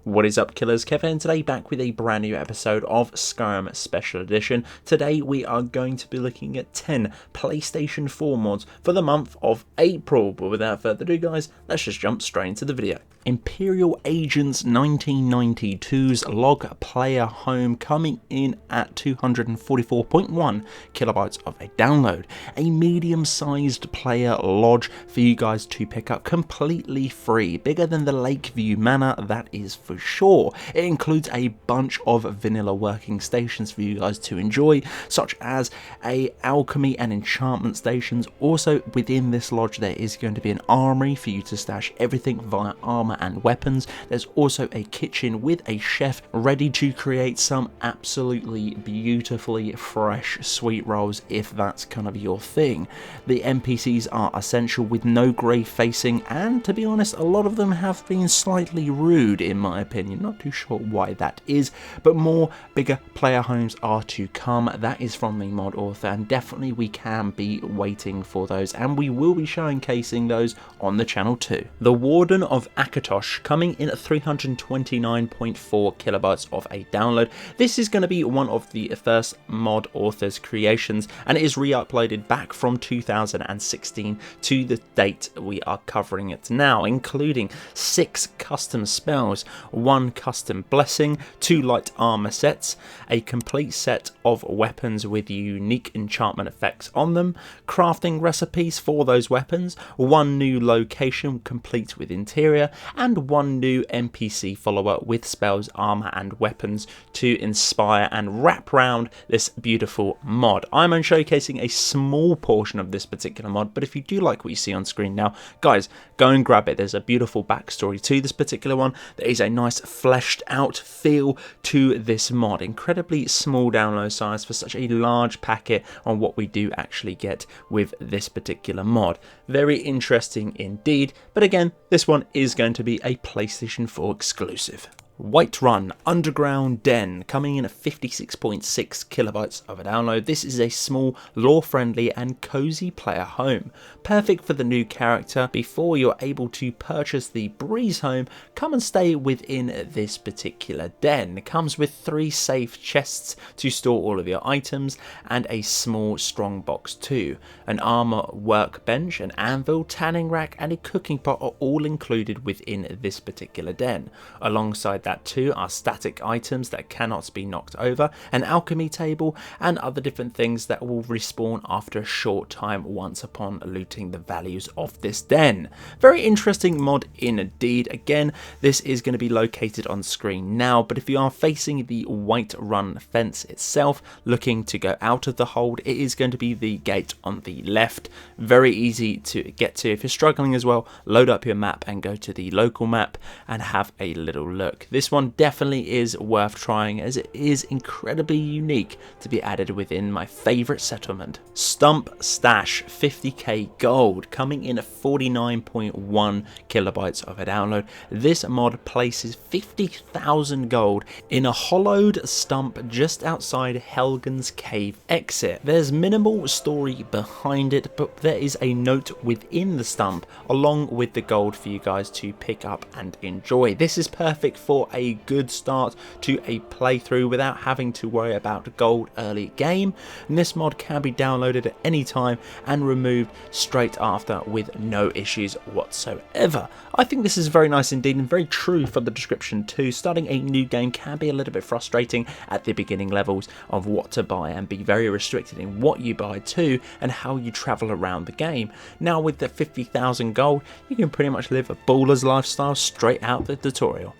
What is up, killers? Kevin today, back with a brand new episode of Skyrim Special Edition. Today we are going to be looking at 10 PlayStation 4 mods for the month of April. But without further ado, guys, let's just jump straight into the video. Imperial Agents 1992's log player home coming in at 244.1 kilobytes of a download. A medium-sized player lodge for you guys to pick up completely free. Bigger than the Lakeview Manor, that is for sure. It includes a bunch of vanilla working stations for you guys to enjoy, such as a alchemy and enchantment stations. Also within this lodge there is going to be an armory for you to stash everything via armor and weapons. There's also a kitchen with a chef ready to create some absolutely beautifully fresh sweet rolls if that's kind of your thing. The NPCs are essential with no grave facing, and to be honest, a lot of them have been slightly rude in my opinion. Not too sure why that is, but more bigger player homes are to come. That is from the mod author, and definitely we can be waiting for those, and we will be showcasing those on the channel too. The Warden of Akatosh coming in at 329.4 kilobytes of a download. This is going to be one of the first mod author's creations, and it is re-uploaded back from 2016 to the date we are covering it now, including 6 custom spells, 1 custom blessing, 2 light armor sets, a complete set of weapons with unique enchantment effects on them, crafting recipes for those weapons, 1 new location complete with interior, and 1 new NPC follower with spells, armor and weapons to inspire and wrap around this beautiful mod. I'm only showcasing a small portion of this particular mod, but if you do like what you see on screen now, guys, go and grab it. There's a beautiful backstory to this particular one. There is a nice fleshed out feel to this mod. Incredibly small download size for such a large packet on what we do actually get with this particular mod. Very interesting indeed, but again, this one is going to be a PlayStation 4 exclusive. Whiterun Underground Den coming in at 56.6 kilobytes of a download. This is a small, lore-friendly and cozy player home. Perfect for the new character. Before you're able to purchase the Breeze home, come and stay within this particular den. It comes with 3 safe chests to store all of your items and a small strong box too. An armor workbench, an anvil, tanning rack and a cooking pot are all included within this particular den. Alongside that too are static items that cannot be knocked over, an alchemy table and other different things that will respawn after a short time once upon looting the values of this den. Very interesting mod indeed. Again, this is going to be located on screen now, but if you are facing the Whiterun fence itself, looking to go out of the hold, it is going to be the gate on the left. Very easy to get to. If you're struggling as well, load up your map and go to the local map and have a little look. This one definitely is worth trying, as it is incredibly unique to be added within my favourite settlement. Stump Stash 50k gold coming in at 49.1 kilobytes of a download. This mod places 50,000 gold in a hollowed stump just outside Helgen's cave exit. There's minimal story behind it, but there is a note within the stump along with the gold for you guys to pick up and enjoy. This is perfect for a good start to a playthrough without having to worry about gold early game, and this mod can be downloaded at any time and removed straight after with no issues whatsoever. I think this is very nice indeed and very true for the description too. Starting a new game can be a little bit frustrating at the beginning levels of what to buy and be very restricted in what you buy too and how you travel around the game. Now with the 50,000 gold, you can pretty much live a baller's lifestyle straight out the tutorial.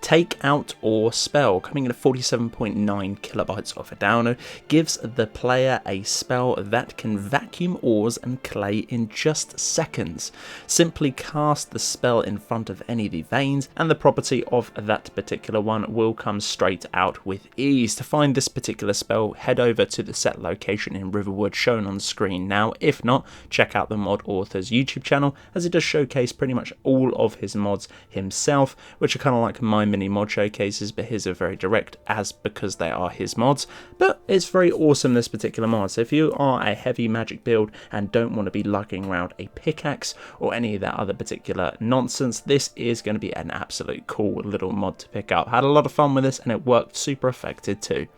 Take Out or Spell coming in at 47.9 kilobytes of a download gives the player a spell that can vacuum ores and clay in just seconds. Simply cast the spell in front of any of the veins and the property of that particular one will come straight out with ease. To find this particular spell, head over to the set location in Riverwood shown on screen now. If not, check out the mod author's YouTube channel, as it does showcase pretty much all of his mods himself, which are kind of like my many mod showcases, but his are very direct as because they are his mods. But it's very awesome, this particular mod. So if you are a heavy magic build and don't want to be lugging around a pickaxe or any of that other particular nonsense, this is going to be an absolute cool little mod to pick up. Had a lot of fun with this and it worked super effective too.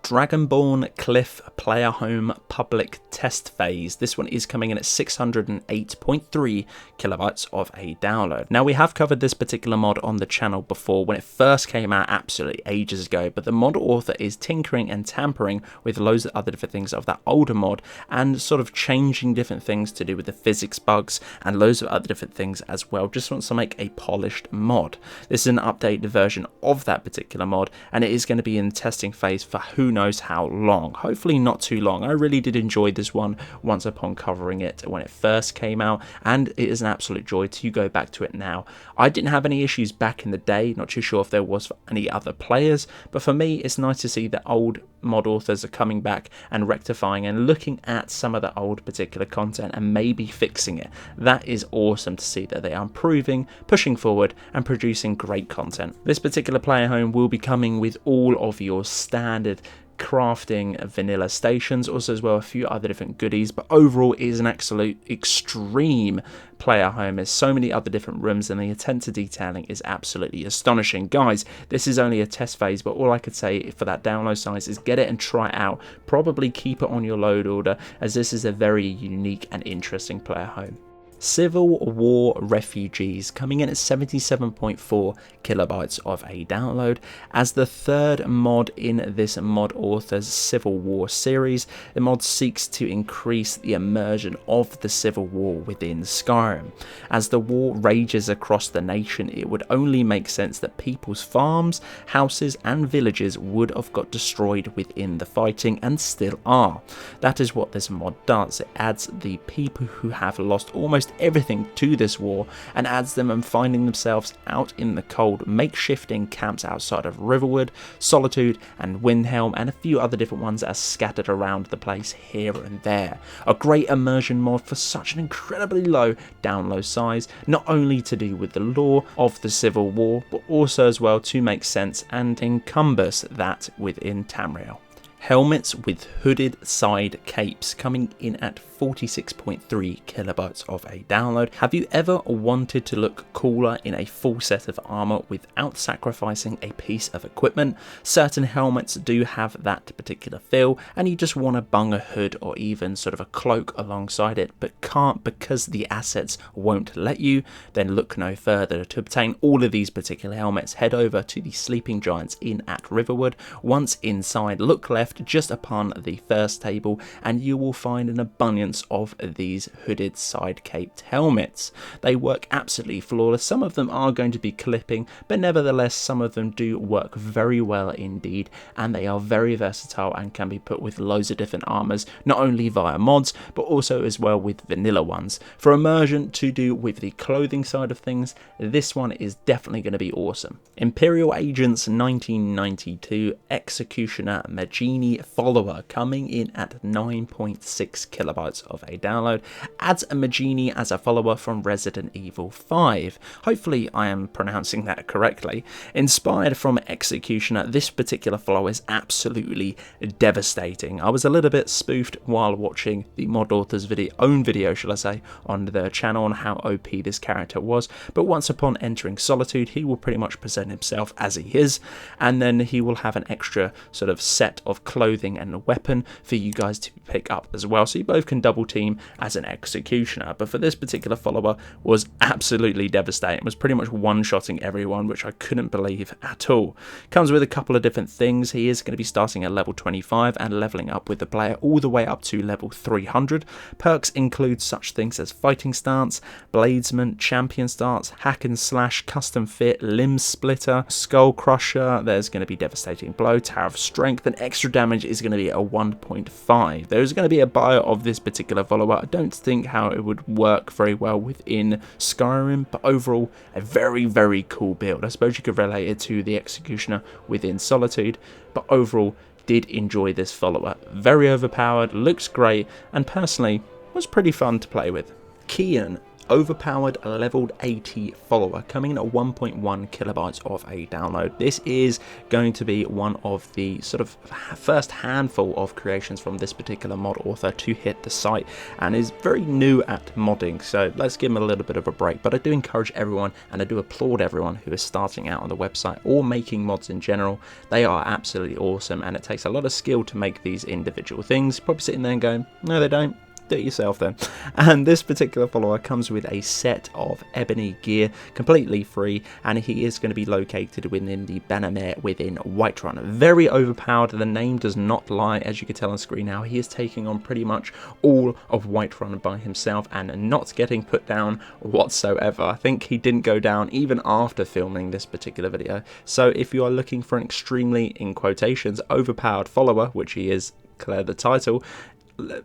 Dragonborn Cliff Player Home Public Test Phase. This one is coming in at 608.3 kilobytes of a download. Now, we have covered this particular mod on the channel before when it first came out absolutely ages ago, but the mod author is tinkering and tampering with loads of other different things of that older mod and sort of changing different things to do with the physics bugs and loads of other different things as well. Just wants to make a polished mod. This is an updated version of that particular mod, and it is going to be in testing phase for who knows how long. Hopefully not too long. I really did enjoy this one once upon covering it when it first came out, and it is an absolute joy to go back to it now. I didn't have any issues back in the day, not too sure if there was for any other players, but for me it's nice to see that old mod authors are coming back and rectifying and looking at some of the old particular content and maybe fixing it. That is awesome to see that they are improving, pushing forward and producing great content. This particular player home will be coming with all of your standard crafting vanilla stations, also as well a few other different goodies, but overall it is an absolute extreme player home. There's so many other different rooms and the attention to detailing is absolutely astonishing. Guys, this is only a test phase, but all I could say for that download size is get it and try it out. Probably keep it on your load order, as this is a very unique and interesting player home. Civil War Refugees, coming in at 77.4 kilobytes of a download. As the third mod in this mod author's Civil War series, the mod seeks to increase the immersion of the Civil War within Skyrim. As the war rages across the nation, it would only make sense that people's farms, houses and villages would have got destroyed within the fighting and still are. That is what this mod does. It adds the people who have lost almost everything to this war and adds them and finding themselves out in the cold, makeshifting camps outside of Riverwood, Solitude and Windhelm, and a few other different ones that are scattered around the place here and there. A great immersion mod for such an incredibly low download size, not only to do with the lore of the Civil War, but also as well to make sense and encompass that within Tamriel. Helmets with hooded side capes, coming in at 46.3 kilobytes of a download. Have you ever wanted to look cooler in a full set of armor without sacrificing a piece of equipment? Certain helmets do have that particular feel, and you just want to bung a hood or even sort of a cloak alongside it, but can't because the assets won't let you? Then look no further. To obtain all of these particular helmets, head over to the Sleeping Giants Inn at Riverwood. Once inside, look left just upon the first table and you will find an abundance of these hooded side caped helmets. They work absolutely flawless. Some of them are going to be clipping, but nevertheless some of them do work very well indeed, and they are very versatile and can be put with loads of different armors, not only via mods but also as well with vanilla ones. For immersion to do with the clothing side of things, this one is definitely going to be awesome. Imperial Agents 1992 Executioner Majini follower, coming in at 9.6 kilobytes of a download, adds a Majini as a follower from Resident Evil 5. Hopefully I am pronouncing that correctly. Inspired from Executioner, this particular follower is absolutely devastating. I was a little bit spoofed while watching the mod author's own video, shall I say, on their channel on how OP this character was, but once upon entering Solitude he will pretty much present himself as he is, and then he will have an extra sort of set of clothing and a weapon for you guys to pick up as well, so you both can double team as an executioner. But for this particular follower was absolutely devastating. It was pretty much one-shotting everyone, which I couldn't believe at all. Comes with a couple of different things. He is going to be starting at level 25 and leveling up with the player all the way up to level 300. Perks include such things as Fighting Stance, Bladesman, Champion Stance, Hack and Slash, Custom Fit, Limb Splitter, Skull Crusher. There's going to be Devastating Blow, Tower of Strength, and extra damage is going to be a 1.5. There's going to be a bio of this particular follower. I don't think how it would work very well within Skyrim, but overall a very, very cool build. I suppose you could relate it to the Executioner within Solitude, but overall did enjoy this follower. Very overpowered, looks great, and personally was pretty fun to play with. Kian, Overpowered leveled 80 follower, coming in at 1.1 kilobytes of a download. This is going to be one of the sort of first handful of creations from this particular mod author to hit the site, and is very new at modding, so let's give him a little bit of a break. But I do encourage everyone, and I do applaud everyone who is starting out on the website or making mods in general. They are absolutely awesome, and it takes a lot of skill to make these individual things. Probably sitting there and going, no they don't. Do it yourself then. And this particular follower comes with a set of ebony gear, completely free, and he is going to be located within the Bannermere within Whiterun. Very overpowered, the name does not lie, as you can tell on screen now. He is taking on pretty much all of Whiterun by himself and not getting put down whatsoever. I think he didn't go down even after filming this particular video. So if you are looking for an extremely, in quotations, overpowered follower, which he is, clear the title,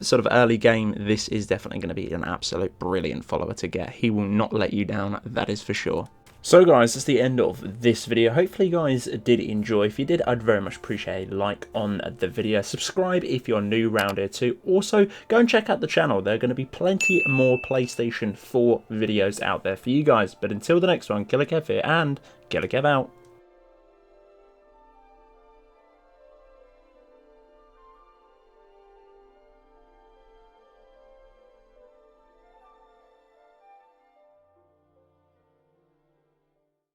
sort of early game, this is definitely going to be an absolute brilliant follower to get. He will not let you down, that is for sure. So guys, that's the end of this video. Hopefully you guys did enjoy. If you did, I'd very much appreciate a like on the video. Subscribe if you're new around here too. Also, go and check out the channel. There are going to be plenty more PlayStation 4 videos out there for you guys. But until the next one, Killerkev here, and Killerkev out.